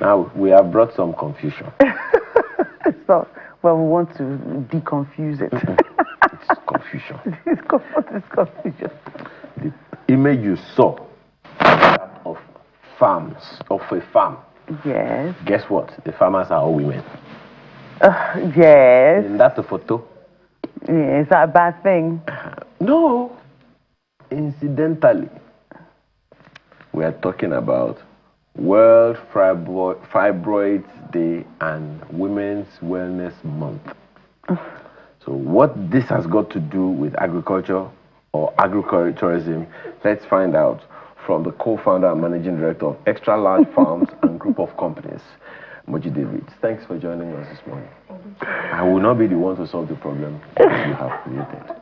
Now, we have brought some confusion. So, well, we want to deconfuse it. It's confusion. It's confusion. The image you saw of farms, of a farm. Yes. Guess what? The farmers are all women. Yes. In that photo? Yeah, is that a bad thing? No. Incidentally, we are talking about World Fibroids Day and Women's Wellness Month. So what this has got to do with agriculture or agritourism, let's find out from the co-founder and managing director of Xtralarge Farms and Group of Companies, Moji David. Thanks for joining us this morning. I will not be the one to solve the problem that you have created.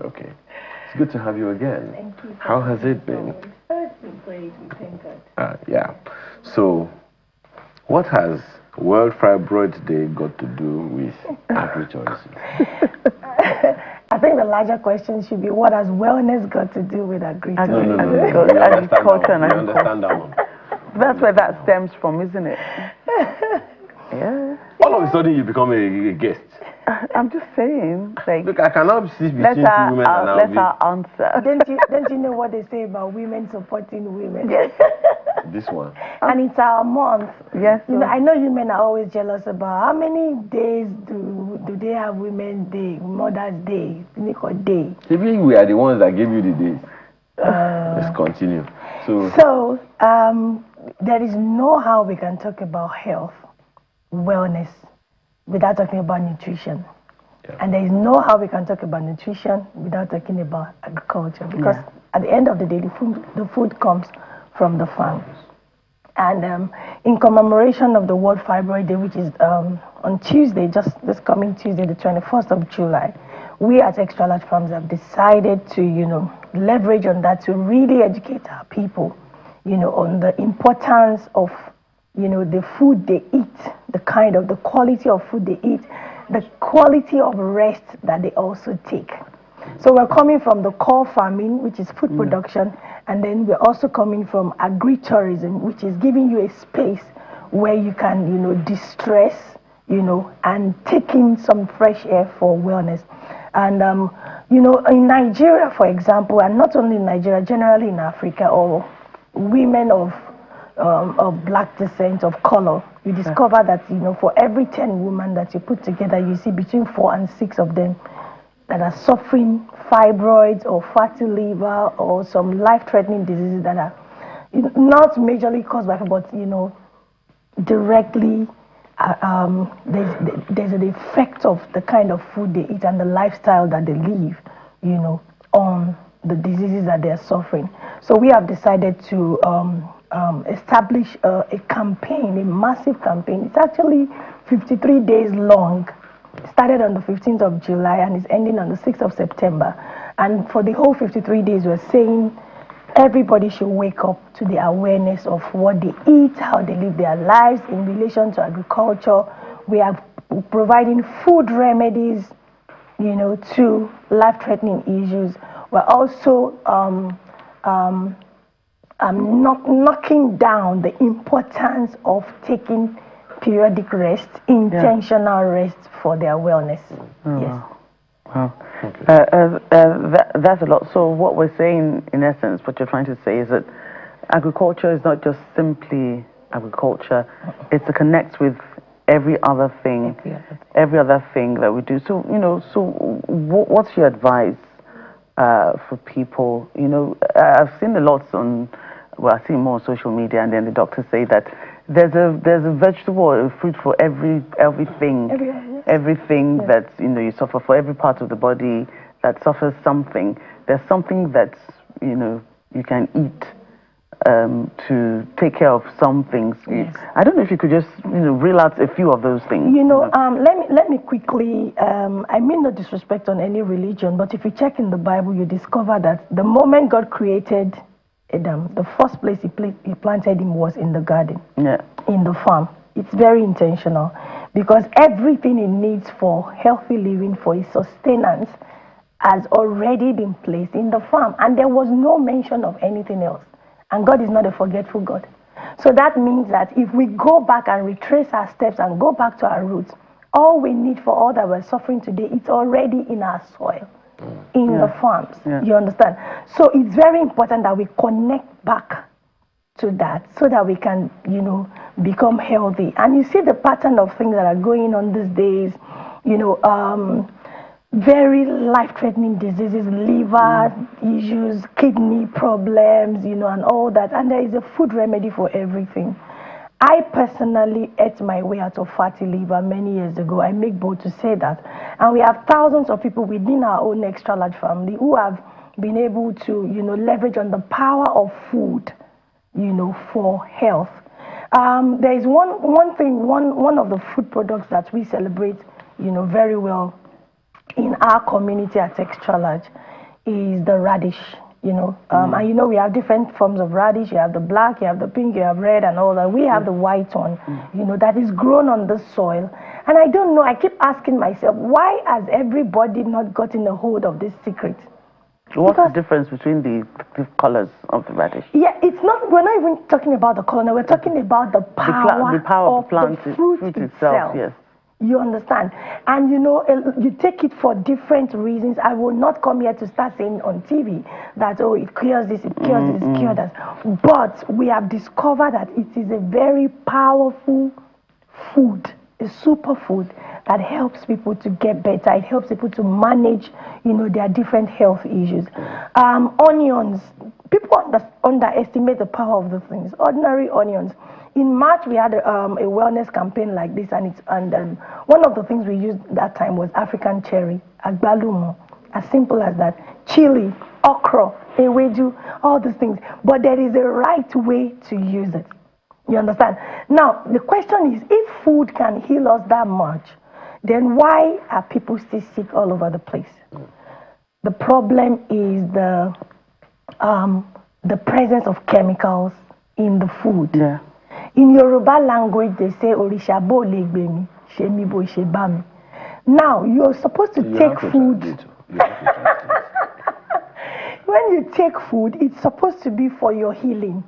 Okay. It's good to have you again. Thank you. How has it been? It's been great, thank God. Yeah. So, what has World Fibroids Day got to do with agritourism? I think the larger question should be, what has wellness got to do with agritourism? No. Agriculture and You understand that one. That's where that stems from, isn't it? Yeah. All of a sudden, you become a guest. I'm just saying. Like, Look, I cannot sit between two women and let her answer. Don't you know what they say about women supporting women? Yes. This one. And it's our month. Yes. You know, I know you men are always jealous about how many days do they have Women's Day, Mother's Day, Nico Day. Maybe we are the ones that give you the days. Let's continue. So there is no how we can talk about health, wellness, without talking about nutrition. Yeah. And there is no how we can talk about nutrition without talking about agriculture. Because at the end of the day, the food comes from the farm. And in commemoration of the World Fibroid Day, which is on Tuesday, just this coming Tuesday, the 21st of July, we at Xtralarge Farms have decided to, leverage on that to really educate our people, on the importance of, the food they eat, the quality of food they eat, the quality of rest that they also take. So we're coming from the core farming, which is food production, and then we're also coming from agritourism, which is giving you a space where you can, distress, and take in some fresh air for wellness. And, in Nigeria, for example, and not only in Nigeria, generally in Africa, or women of black descent, of color, you discover that, for every 10 women that you put together, you see between 4 and 6 of them that are suffering fibroids or fatty liver or some life-threatening diseases that are not majorly caused by, but, directly there's an effect of the kind of food they eat and the lifestyle that they live, on the diseases that they're suffering. So we have decided to establish a campaign, a massive campaign. It's actually 53 days long. It started on the 15th of July and is ending on the 6th of September. And for the whole 53 days, we're saying everybody should wake up to the awareness of what they eat, how they live their lives in relation to agriculture. We are providing food remedies, to life-threatening issues. We're also knocking down the importance of taking periodic rest, intentional rest for their wellness. Yes. Wow. That's a lot. So what we're saying, in essence, what you're trying to say is that agriculture is not just simply agriculture. It's to connect with every other thing that we do. So, what's your advice for people? I've seen a lot I see more on social media, and then the doctors say that there's a vegetable or a fruit for everything that you suffer, for every part of the body that suffers something. There's something that you can eat to take care of some things. Yes. I don't know if you could just reel out a few of those things. Let me quickly. I mean no disrespect on any religion, but if you check in the Bible, you discover that the moment God created Adam, the first place he planted him was in the garden, in the farm. It's very intentional because everything he needs for healthy living, for his sustenance, has already been placed in the farm, and there was no mention of anything else. And God is not a forgetful God. So that means that if we go back and retrace our steps and go back to our roots, all we need for all that we're suffering today, it's already in our soil, in the farms. You understand? So it's very important that we connect back to that so that we can, you know, become healthy. And you see the pattern of things that are going on these days, you know, very life-threatening diseases, liver issues, kidney problems, you know, and all that. And there is a food remedy for everything. I personally ate my way out of fatty liver many years ago. I make bold to say that. And we have thousands of people within our own Xtralarge family who have been able to, you know, leverage on the power of food, you know, for health. There is one of the food products that we celebrate, you know, very well in our community at Xtralarge is the radish, you know. And you know, we have different forms of radish. You have the black, you have the pink, you have red and all that. We have the white one, you know, that is grown on the soil. And I don't know, I keep asking myself, why has everybody not gotten a hold of this secret? What's the difference between the colors of the radish? Yeah, it's not, we're not even talking about the color now, we're talking about the power, of the plant, the fruit itself. Yes. You understand? And you know, you take it for different reasons. I will not come here to start saying on TV that, oh, it cures this, it cures this, it cures that. But we have discovered that it is a very powerful food, a superfood that helps people to get better. It helps people to manage, you know, their different health issues. Onions, people underestimate the power of the things. Ordinary onions. In March, we had a wellness campaign like this, and one of the things we used that time was African cherry, agbalumo, as simple as that. Chili, okra, ewedu, all these things. But there is a right way to use it. You understand? Now, the question is, if food can heal us that much, then why are people still sick all over the place? The problem is the presence of chemicals in the food. Yeah. In Yoruba language, they say, Orisha bo le gbe mi, shemi bo she ba mi. Now, you're supposed to take food. When you take food, it's supposed to be for your healing.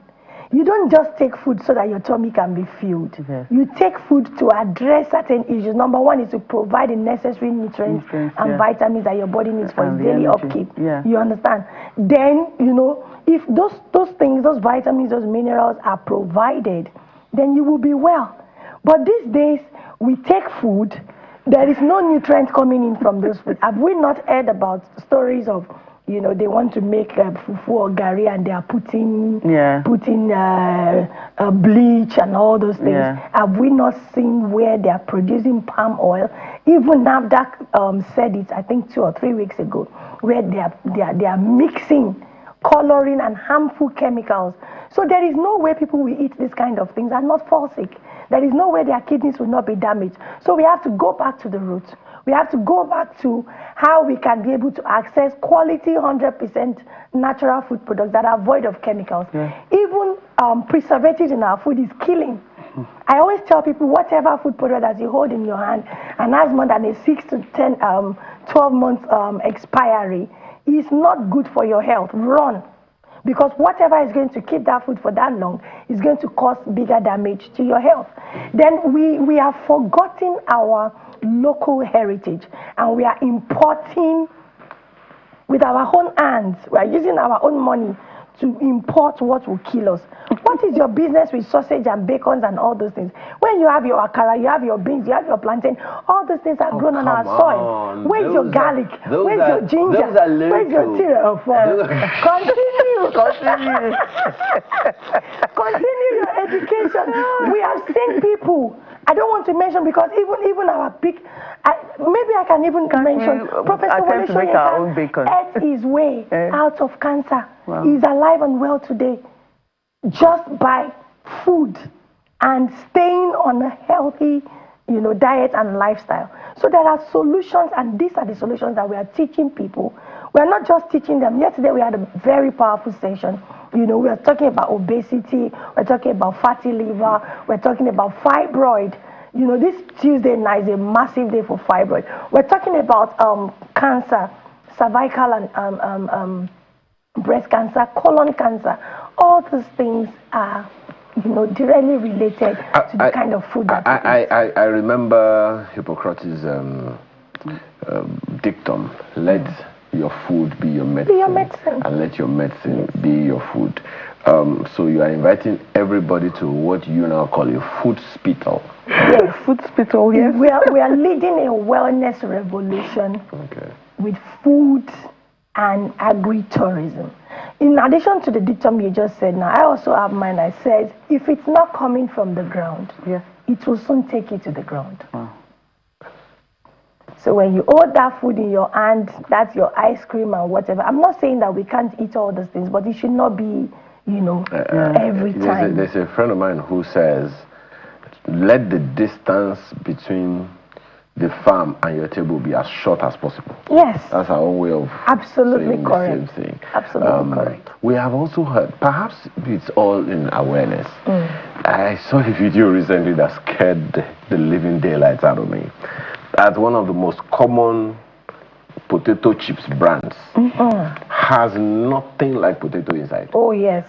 You don't just take food so that your tummy can be filled. Yes. You take food to address certain issues. Number one is to provide the necessary nutrients and vitamins that your body needs for its daily upkeep. Yeah. You understand? Then, you know, if those things, those vitamins, those minerals are provided, then you will be well. But these days, we take food, there is no nutrient coming in from those food. Have we not heard about stories of, you know, they want to make fufu or gari and they are putting bleach and all those things. Yeah. Have we not seen where they are producing palm oil? Even NAFDAC said it, I think 2 or 3 weeks ago, where they are mixing coloring and harmful chemicals. So there is no way people will eat these kind of things and not fall sick. There is no way their kidneys will not be damaged. So we have to go back to the roots. We have to go back to how we can be able to access quality 100% natural food products that are void of chemicals. Yeah. Even preservatives in our food is killing. I always tell people, whatever food product that you hold in your hand and has more than a 6 to 10, 12 months expiry is not good for your health. Run. Because whatever is going to keep that food for that long is going to cause bigger damage to your health. Then we have forgotten our local heritage and we are importing with our own hands. We are using our own money to import what will kill us. What is your business with sausage and bacon and all those things? When you have your akara, you have your beans, you have your plantain, all those things are grown on our soil. Where's your garlic? Where's your ginger? Where's your tea? Continue your education. We have seen people. I don't want to mention because even our big, maybe I can even mention Professor Wole Soyinka ate his way out of cancer. Wow. He's alive and well today just by food and staying on a healthy, you know, diet and lifestyle. So there are solutions, and these are the solutions that we are teaching people. We are not just teaching them. Yesterday we had a very powerful session. You know, we are talking about obesity, we're talking about fatty liver, we're talking about fibroid. You know, this Tuesday night is a massive day for fibroid. We're talking about cancer, cervical and breast cancer, colon cancer. All these things are directly related to the kind of food that we eat. I remember Hippocrates' dictum, let your food be your medicine, and let your medicine be your food. So you are inviting everybody to what you now call a food spittle. Yes, food spittle, yes. We are leading a wellness revolution with food and agri-tourism. In addition to the dictum you just said now, I also have mine. I said, if it's not coming from the ground, it will soon take you to the ground. Wow. So when you hold that food in your hand, that's your ice cream and whatever. I'm not saying that we can't eat all those things, but it should not be, every time. There's a friend of mine who says, let the distance between the farm and your table be as short as possible. Yes. That's our own way of absolutely saying correct. the same thing. Absolutely correct. We have also heard, perhaps it's all in awareness. I saw a video recently that scared the living daylights out of me. At one of the most common potato chips brands has nothing like potato inside. Oh yes.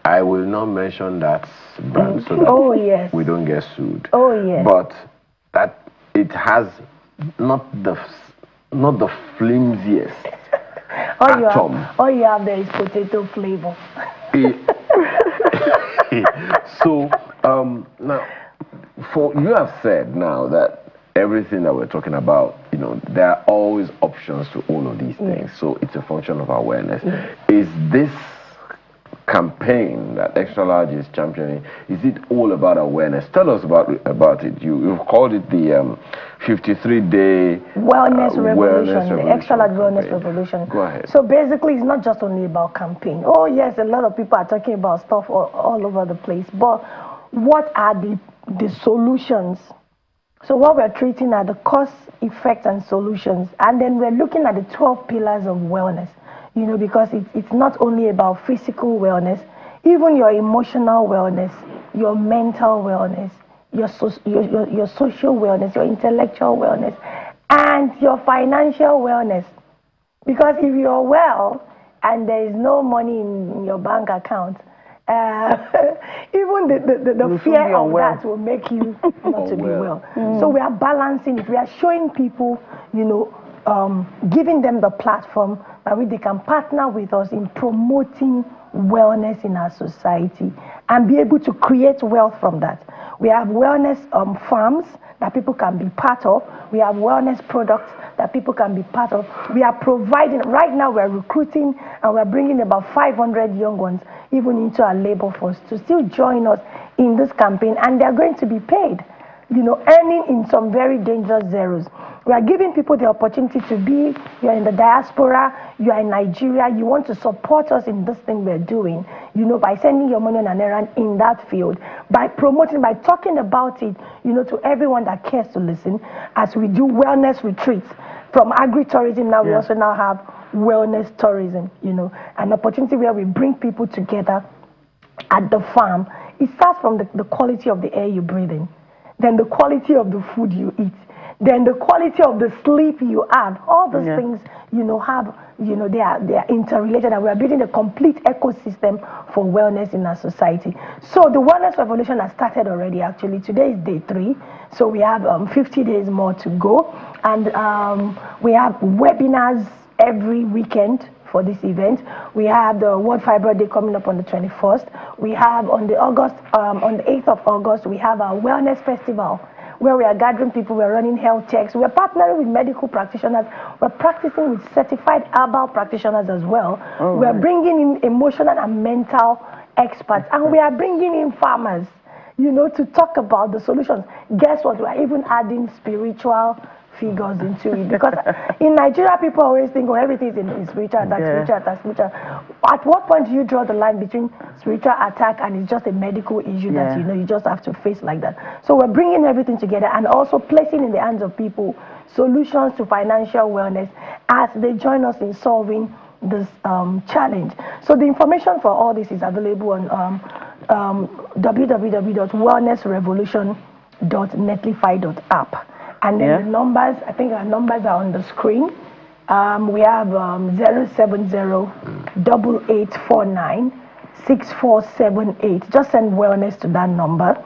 I will not mention that brand so that we don't get sued. Oh yes. But that it has not the flimsiest atom. All you have there is potato flavor. So now, for you have said now that everything that we're talking about, there are always options to all of these things. So it's a function of awareness. Is this campaign that Xtralarge is championing, is it all about awareness? Tell us about it. You've called it the 53-day wellness revolution, the Xtralarge wellness revolution. Go ahead. So basically, it's not just only about campaign. Oh yes, a lot of people are talking about stuff all over the place, but what are the solutions? So what we're treating are the cause, effect, and solutions. And then we're looking at the 12 pillars of wellness, because it's not only about physical wellness, even your emotional wellness, your mental wellness, your social wellness, your intellectual wellness, and your financial wellness. Because if you're well and there is no money in your bank account, even the fear of that will make you not to be well. So we are balancing it. We are showing people, giving them the platform by which they can partner with us in promoting wellness in our society and be able to create wealth from that. We have wellness farms that people can be part of. We have wellness products that people can be part of. We are providing, right now we're recruiting and we're bringing about 500 young ones even into our labor force to still join us in this campaign, and they're going to be paid, earning in some very dangerous zeros. We are giving people the opportunity to be, you're in the diaspora, you are in Nigeria, you want to support us in this thing we're doing, by sending your money on an errand in that field, by promoting, by talking about it, to everyone that cares to listen, as we do wellness retreats. From agri-tourism now, we also now have wellness tourism, an opportunity where we bring people together at the farm. It starts from the quality of the air you breathe in, then the quality of the food you eat, then the quality of the sleep you have. All those things, they are interrelated, and we are building a complete ecosystem for wellness in our society. So the wellness revolution has started already. Actually, today is day 3, so we have 50 days more to go, and we have webinars every weekend for this event. We have the World Fibroid Day coming up on the 21st. We have on the 8th of August, we have our wellness festival, where we are gathering people, we're running health checks, we're partnering with medical practitioners, we're practicing with certified herbal practitioners as well. We're bringing in emotional and mental experts, and we are bringing in farmers, to talk about the solutions. Guess what? We're even adding spiritual figures into it, because in Nigeria people always think, everything is in spiritual attack, spiritual. At what point do you draw the line between spiritual attack and it's just a medical issue that you just have to face like that? So we're bringing everything together and also placing in the hands of people solutions to financial wellness as they join us in solving this challenge. So the information for all this is available on www.wellnessrevolution.netlify.app. And then the numbers, I think our numbers are on the screen. We have 070-8849 6478. Just send wellness to that number.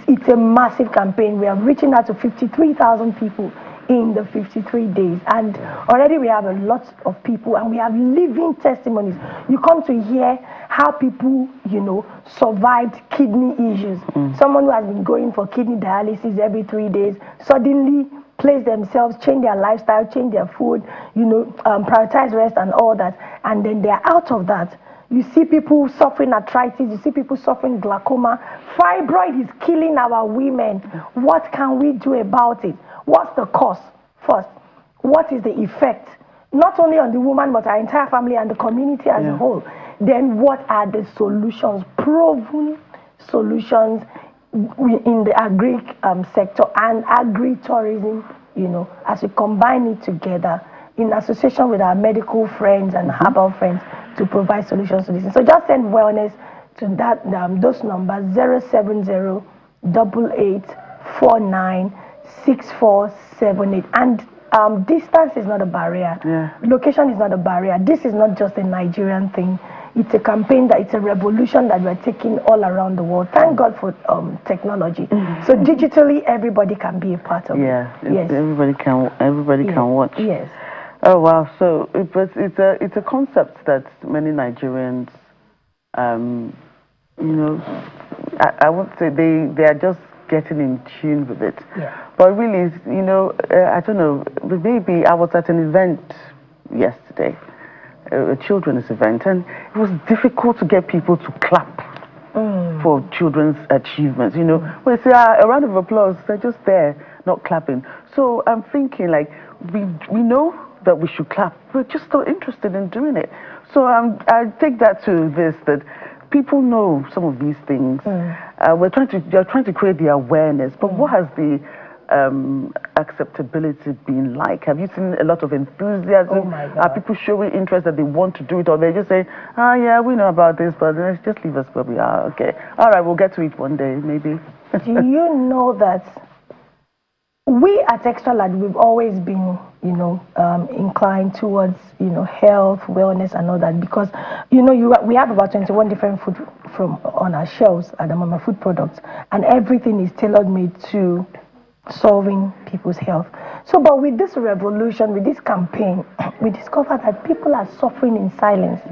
It's a massive campaign. We are reaching out to 53,000 people in the 53 days, and already we have a lot of people, and we have living testimonies. You come to hear how people, survived kidney issues. Someone who has been going for kidney dialysis every 3 days suddenly place themselves, change their lifestyle, change their food, prioritize rest and all that, and then they're out of that. You see people suffering arthritis, you see people suffering glaucoma. Fibroid is killing our women. What can we do about it? What's the cause first? What is the effect? Not only on the woman, but our entire family and the community as a whole. Then what are the solutions? Proven solutions in the agri sector and agri-tourism, as we combine it together in association with our medical friends and herbal friends to provide solutions to this. So just send wellness to that those numbers 070-8849-6478. And distance is not a barrier. Location is not a barrier. This is not just a Nigerian thing. It's a campaign it's a revolution that we're taking all around the world. Thank God for technology. So digitally, everybody can be a part of it. Yes. Everybody can watch. Yes. Oh wow! So it's a concept that many Nigerians, I would say they are just getting in tune with it. But really, I don't know. Maybe I was at an event yesterday, a children's event, and it was difficult to get people to clap for children's achievements. When they say a round of applause, they're just there, not clapping. So I'm thinking, like, we know that we should clap. We're just not interested in doing it. So I take that to this, that people know some of these things. You're trying to create the awareness, but what has the acceptability been like? Have you seen a lot of enthusiasm? Oh my God. Are people showing interest that they want to do it, or they just say, yeah, we know about this, but let's just leave us where we are. Okay, all right, we'll get to it one day, maybe. Do you know that we at Xtralarge, we've always been, inclined towards, health, wellness, and all that, because, we have about 21 different food on our shelves at the moment, food products, and everything is tailor-made to solving people's health. So, but with this revolution, with this campaign, we discovered that people are suffering in silence.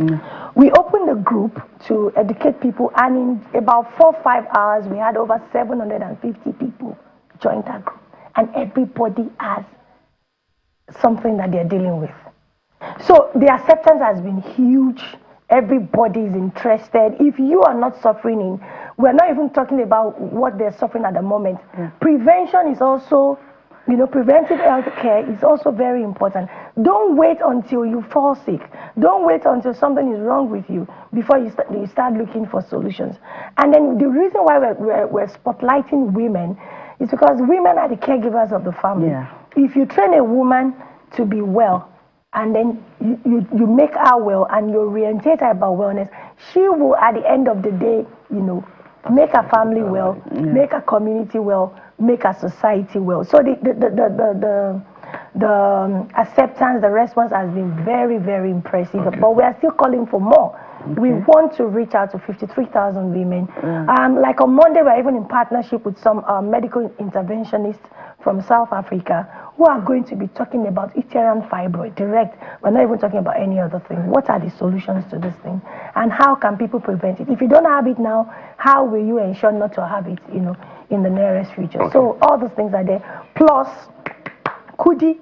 We opened a group to educate people, and in about 4 or 5 hours, we had over 750 people join that group. And everybody has something that they're dealing with. So the acceptance has been huge. Everybody is interested. If you are not suffering we're not even talking about what they're suffering at the moment. Prevention is also, preventive health care is also very important. Don't wait until you fall sick. Don't wait until something is wrong with you before you start looking for solutions. And then the reason why we're spotlighting women is because women are the caregivers of the family. If you train a woman to be well, and then you make her well, and you orientate her about wellness, she will, at the end of the day, make her family well, make her community well, make her society well. So the acceptance, the response has been very, very impressive. But we are still calling for more. We want to reach out to 53,000 women. Like on Monday, we're even in partnership with some medical interventionists from South Africa who are going to be talking about uterine fibroid direct. We're not even talking about any other thing. What are the solutions to this thing? And how can people prevent it? If you don't have it now, how will you ensure not to have it, in the nearest future? So all those things are there. Plus, Kudi,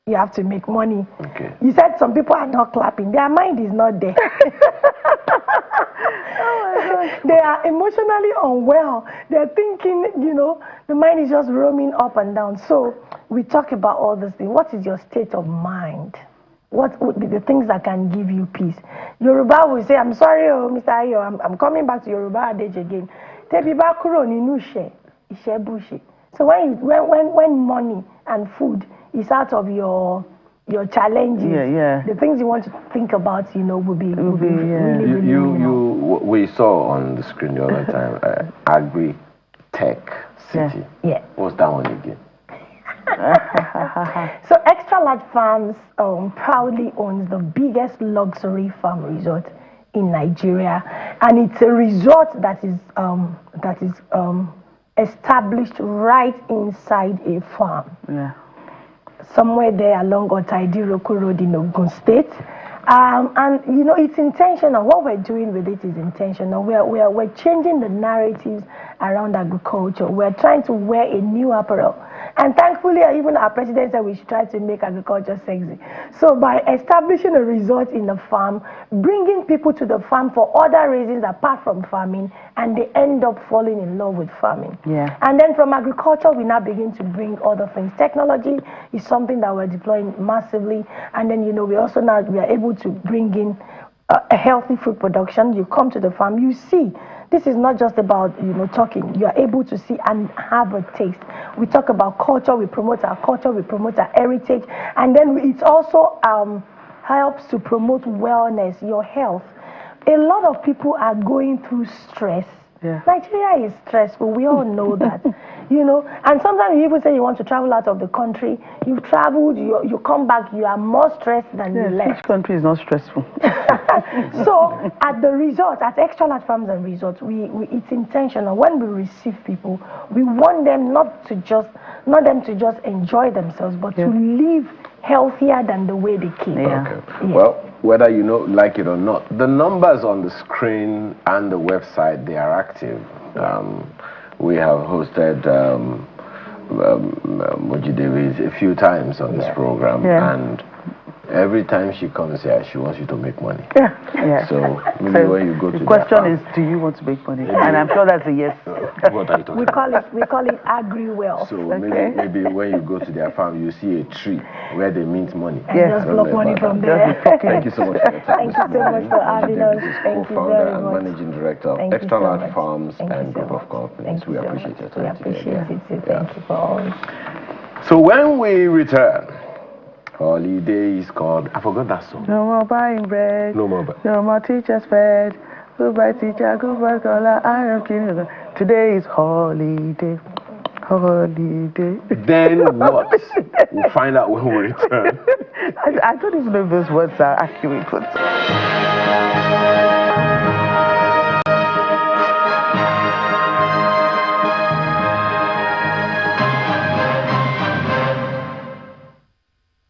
you have to make money. You said some people are not clapping. Their mind is not there. They are emotionally unwell. They're thinking, the mind is just roaming up and down. So we talk about all these things. What is your state of mind? What would be the things that can give you peace? Yoruba will say, I'm sorry, Mr. Ayo, I'm coming back to Yoruba adage again. So when money and food is out of your challenges, the things you want to think about, will be really we saw on the screen the other time, agri-tech city. What's that one again? So Xtralarge Farms proudly owns the biggest luxury farm resort in Nigeria, and it's a resort that is established right inside a farm. Yeah. Somewhere there along Otaidiroko Road in Ogun State. And you know, it's intentional. What we're doing with it is intentional. We're changing the narratives around agriculture. We're trying to wear a new apparel. And thankfully, even our president said we should try to make agriculture sexy. So by establishing a resort in a farm, bringing people to the farm for other reasons apart from farming, and they end up falling in love with farming. Yeah. And then from agriculture, we now begin to bring other things. Technology is something that we're deploying massively. And then, you know, we are able to bring in a healthy food production. You come to the farm, you see, this is not just about, you know, talking. You are able to see and have a taste. We talk about culture, we promote our culture, we promote our heritage, and then it also helps to promote wellness, your health. A lot of people are going through stress. Yeah. Nigeria is stressful. We all know that, you know. And sometimes you even say you want to travel out of the country. You've traveled, you come back, you are more stressed than you left. Which country is not stressful? So at the resort, at Xtralarge Farms and Resorts, it's intentional. When we receive people, we want them not to just enjoy themselves, but to live healthier than the way they came. Yeah. Okay. Yeah. Well, whether you know, like it or not, the numbers on the screen and the website, they are active. We have hosted Moji Davis a few times on this program, and every time she comes here, she wants you to make money. Yeah. So maybe when you go to the question is, do you want to make money? And I'm sure that's a yes. What are you talking about? We call it agri-wealth. So maybe when you go to their farm, you see a tree where they mint money. And just block money from there. Thank you so much for your time. Thank you so much for having us. Thank you co-founder very and much. managing director of Xtralarge Farms and Group of Companies. We appreciate your time. We appreciate it too. Thank you for all. So when we return, holiday is called, I forgot that song. No more buying bread. No more buying. No more teachers fed. Goodbye teacher, goodbye scholar. I am kidding you. Today is holiday. Holiday. Then what? We'll find out when we return. I don't even know if those words are accurate.